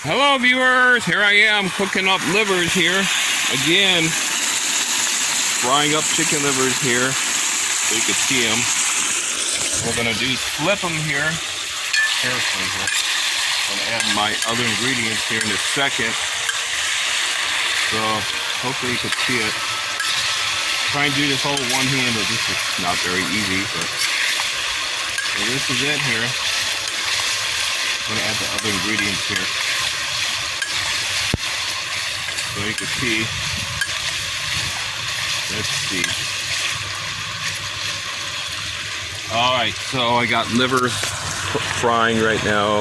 Hello viewers, here I am cooking up livers here. Again, frying up chicken livers here so you can see them. What we're going to do is flip them here. Carefully here. I'm going to add my other ingredients here in a second. So hopefully you can see it. Try and do this all one-handed. This is not very easy, but so this is it here. I'm going to add the other ingredients here. So you can see, let's see. Alright, so I got livers frying right now.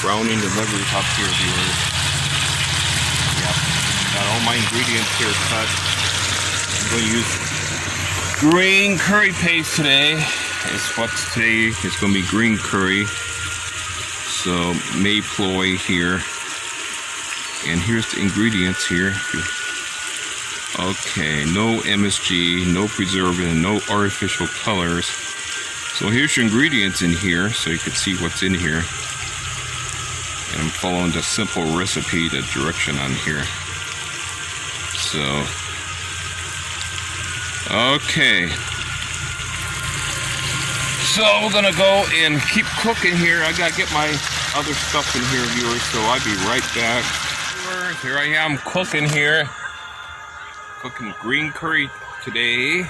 Browning the livers up here, viewers. Yep. Got all my ingredients here cut. I'm going to use green curry paste today. Today is going to be green curry. So mayploy here. And here's the ingredients here. Okay, no MSG, no preservative, no artificial colors. So here's your ingredients in here so you can see what's in here. And I'm following the simple recipe, the direction on here. So, okay. So we're gonna go and keep cooking here. I gotta get my other stuff in here, viewers, so I'll be right back. Here I am cooking here. Cooking green curry today.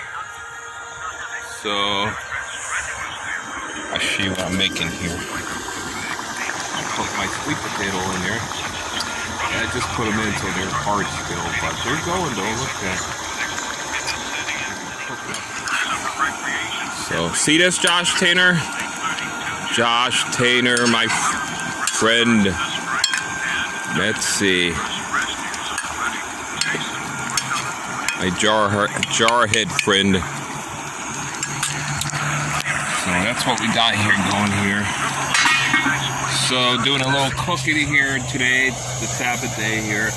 So I'll show you what I'm making here. I'll put my sweet potato in there. And I just put them in so they're hard still, but they're going though, look at that. So see this, Josh Tainer? Josh Tainer, my friend. Let's see. My jarhead friend. So that's what we got here going here. So doing a little cooking here today, the Sabbath day here.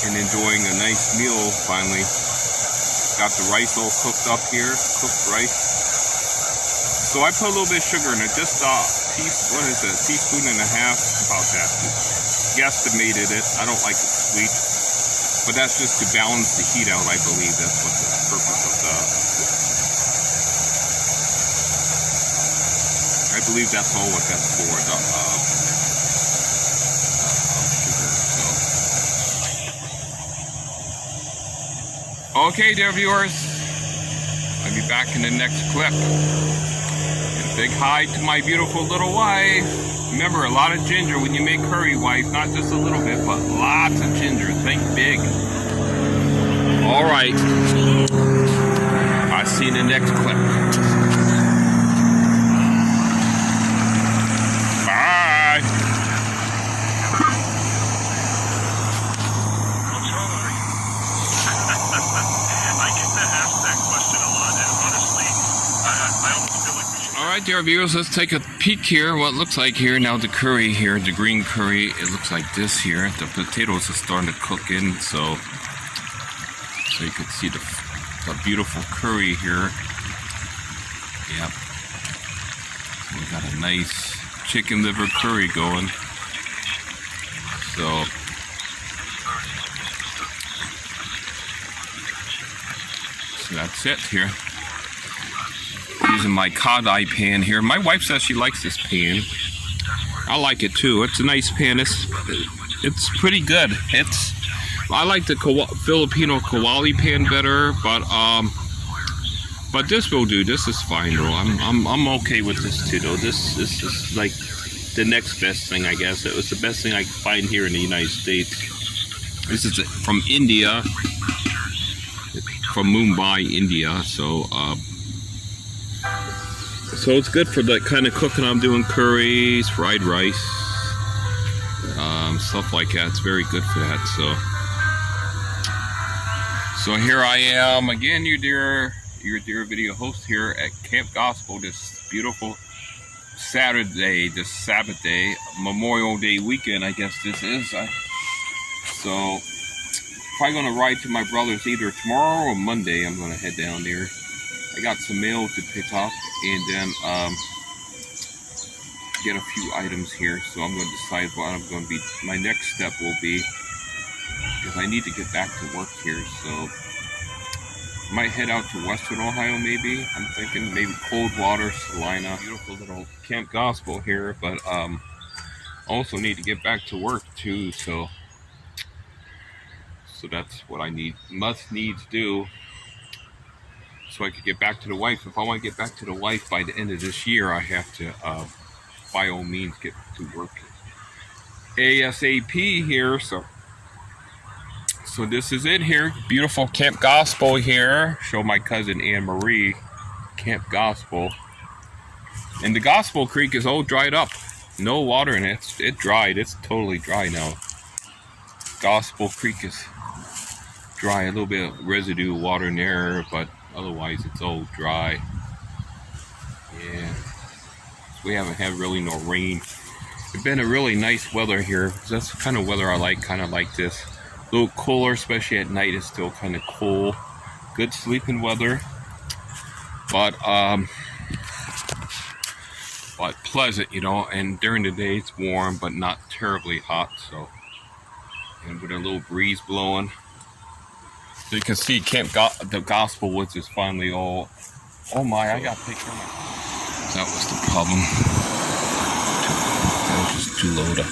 And enjoying a nice meal finally. Got the rice all cooked up here, cooked rice. So I put a little bit of sugar in it, just a teaspoon and a half, about that. Guesstimated it. I don't like it sweet, but that's just to balance the heat out. I believe that's what the purpose of I believe that's all what that's for. The sugar. So. Okay, dear viewers, I'll be back in the next clip. Big hi to my beautiful little wife. Remember, a lot of ginger when you make curry, wife. Not just a little bit, but lots of ginger. Think big. All right. I'll see you in the next clip. Bye. I get to ask that question a lot, and honestly, I almost feel like we should. Alright, dear viewers, let's take a peek here. What it looks like here. Now the curry here, the green curry, it looks like this here. The potatoes are starting to cook in, so you can see the beautiful curry here. Yep. We got a nice chicken liver curry going. So that's it here. Using my cod eye pan here. My wife says she likes this pan. I like it too. It's a nice pan. It's pretty good. I like the Filipino kawali pan better, but this will do. This is fine though. I'm okay with this too though. This is like the next best thing, I guess. It was the best thing I could find here in the United States. This is from India, from Mumbai, India. So it's good for the kind of cooking I'm doing, curries, fried rice, stuff like that. It's very good for that. So here I am again, your dear video host here at Camp Gospel. This beautiful Saturday, this Sabbath day, Memorial Day weekend, I guess this is. So probably gonna ride to my brother's either tomorrow or Monday. I'm gonna head down there. I got some mail to pick up, and then to get a few items here, so I'm going to decide what I'm going to be. My next step will be, because I need to get back to work here, so I might head out to Western Ohio maybe. I'm thinking maybe Coldwater, Salina. Beautiful little Camp Gospel here, but also need to get back to work too, so that's what I must needs do, so I could get back to the wife. If I want to get back to the wife by the end of this year, I have to by all means get to work ASAP here. So this is it here. Beautiful Camp Gospel here. Show my cousin Anne Marie Camp Gospel. And the Gospel Creek is all dried up. No water in it. It dried. It's totally dry now. Gospel Creek is dry. A little bit of residue water in there, but otherwise it's all dry. Yeah. We haven't had really no rain. It's been a really nice weather here. That's the kind of weather I like, kind of like this. A little cooler, especially at night. It's still kind of cool. Good sleeping weather. But pleasant, you know, and during the day it's warm, but not terribly hot, so, and with a little breeze blowing. So you can see the Gospel Woods is finally all, oh my, I got to take care of my, that was the problem. That was just too low to,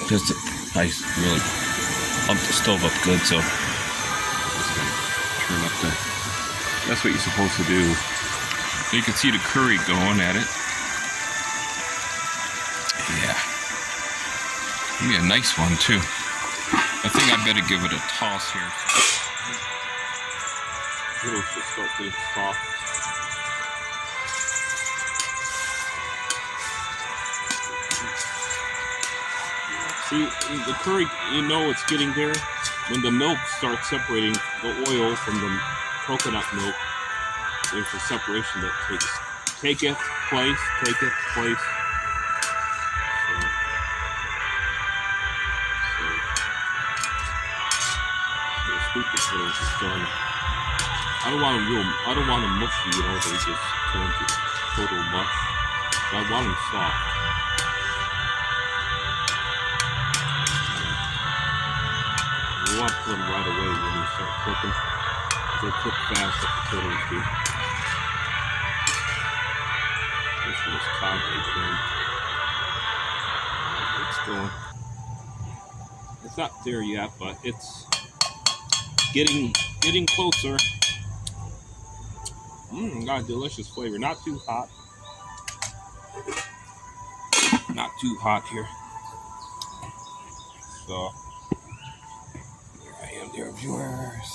just a nice, really pump the stove up good, so just gonna turn up that's what you're supposed to do. So you can see the curry going at it. Yeah. Maybe a nice one too. I think I better give it a toss here. It'll just start getting soft. See, the curry, you know it's getting there when the milk starts separating the oil from the coconut milk. There's a separation that taketh place. So sweet potatoes is done. I don't want them mushy, you know, they just turn to total mush. So I want them soft. You want to put them right away when you start cooking. They cook fast, the potatoes do. This one's cod bacon. It's going. It's not there yet, but it's getting closer. Got a delicious flavor. Not too hot. Not too hot here. So here I am, dear viewers.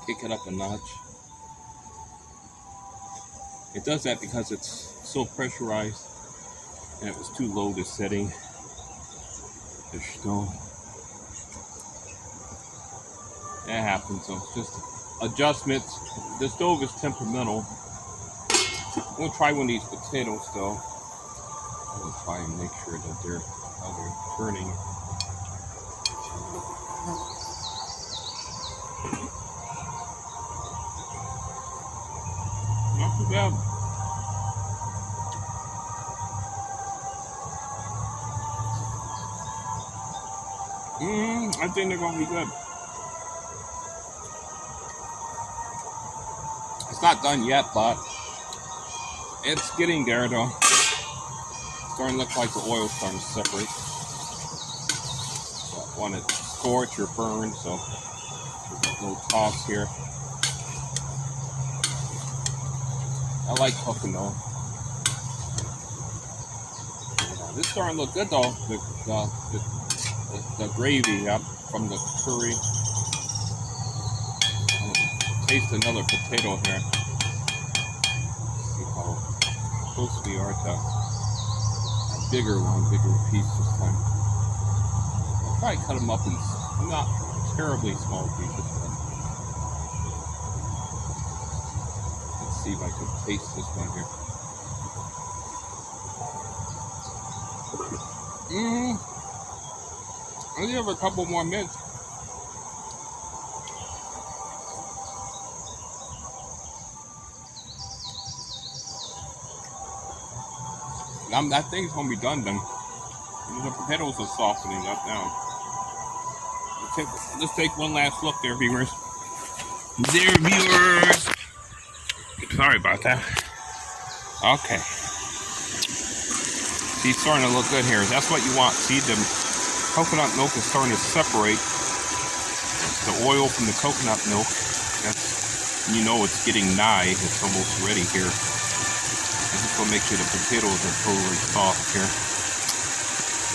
Kick it up a notch. It does that because it's so pressurized and it was too low to setting the stove. That happens, so it's just adjustments. The stove is temperamental. I'm gonna try one of these potatoes though. I'm gonna try and make sure that they're turning. Not too bad. I think they're gonna be good. It's not done yet, but it's getting there though. It's starting to look like the oil's starting to separate. So I want it scorch or burn, so a little toss here. I like cooking though. Yeah, this is starting to look good though. The gravy from the curry. I'll taste another potato here. See how close we are to a bigger piece this time. I'll probably cut them up in not terribly small pieces. Let's see if I can taste this one here. I only have a couple more minutes. that thing's gonna be done then. The potatoes are softening up now. Let's take one last look there, viewers. There, viewers. Sorry about that. Okay. See, it's starting to look good here. That's what you want. See, the coconut milk is starting to separate the oil from the coconut milk. That's, you know, it's getting nigh. It's almost ready here. I just want to make sure the potatoes are totally soft here.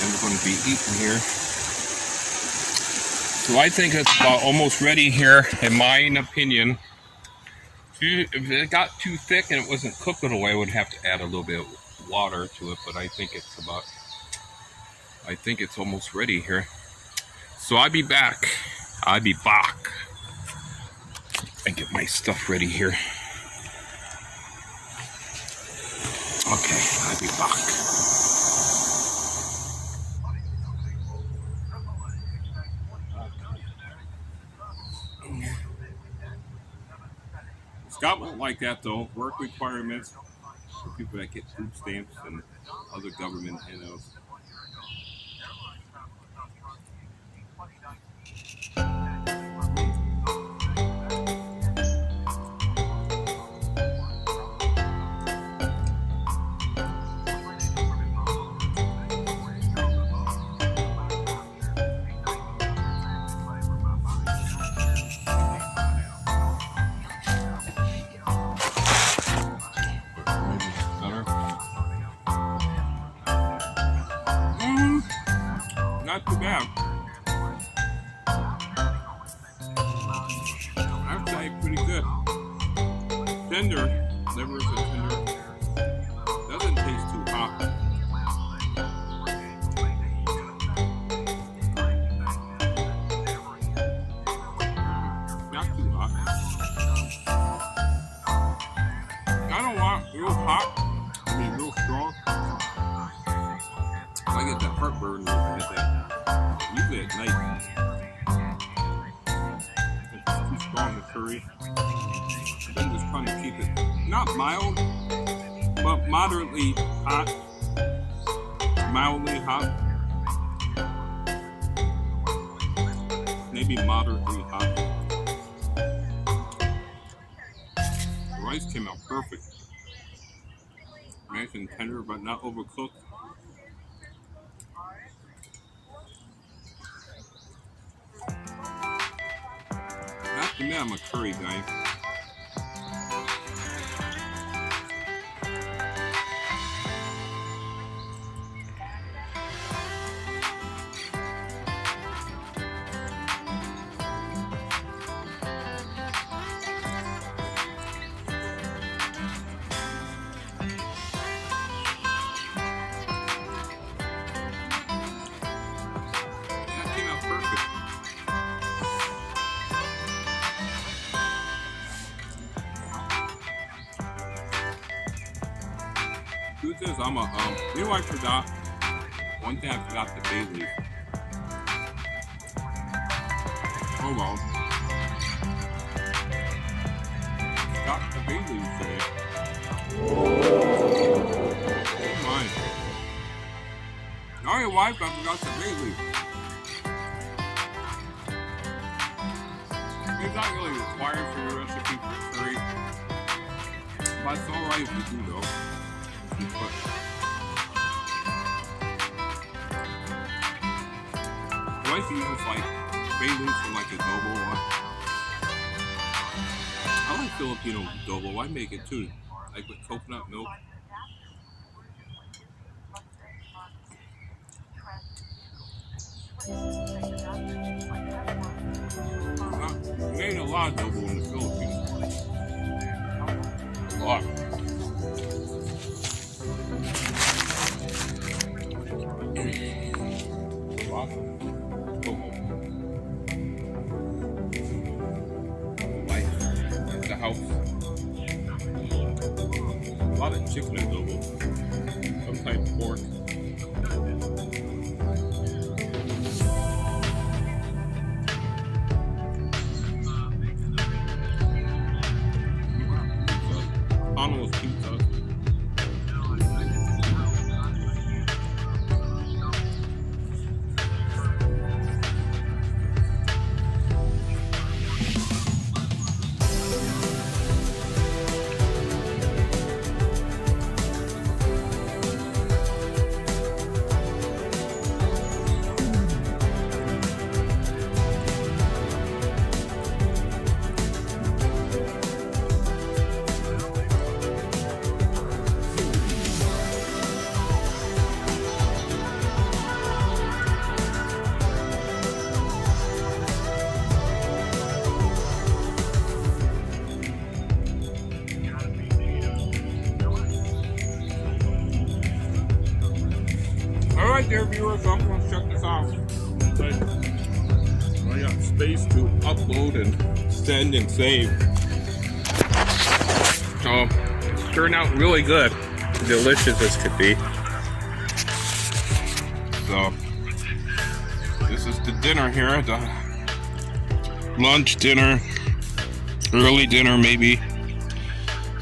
Then we're going to be eating here. So I think it's about almost ready here, in my opinion. If it got too thick and it wasn't cooked all the way, I would have to add a little bit of water to it, but I think it's almost ready here. So I'll be back. And get my stuff ready here. Okay, I'll be back. Scott won't like that though. Work requirements for people that get food stamps and other government handouts. Not too bad. I'd say pretty good. Tender. Liver is tender. Doesn't taste too hot. Not too hot. I don't want real hot. I mean real strong. I get that heartburn looking at that. Usually at night. It's too strong to curry. I'm just trying to keep it not mild, but moderately hot. Mildly hot. Maybe moderately hot. The rice came out perfect. Nice and tender, but not overcooked. To me, I'm a curry guy. That came out perfect. Truth is, I'm a, you know what I forgot? One thing I forgot, the bay leaf. Oh well. Got the bay leaf today. Oh my. All right, wife, I forgot the bay leaf. It's not really required for your recipe for curry. But it's alright if you do though. The wife uses like bay leaves for like adobo. I like Filipino adobo. I make it too, like with coconut milk. I made a lot of adobo in the Philippines. A lot. The house. A lot of chicken adobo. Sometimes pork. Domino's pizza. here, viewers, so I'm gonna check this out. But I got space to upload and send and save. So it's turned out really good. Delicious as could be. So this is the dinner here, the lunch, dinner, early dinner maybe.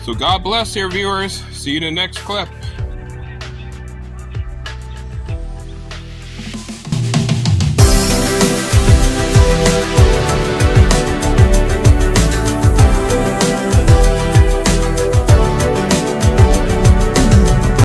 So God bless here, viewers. See you in the next clip.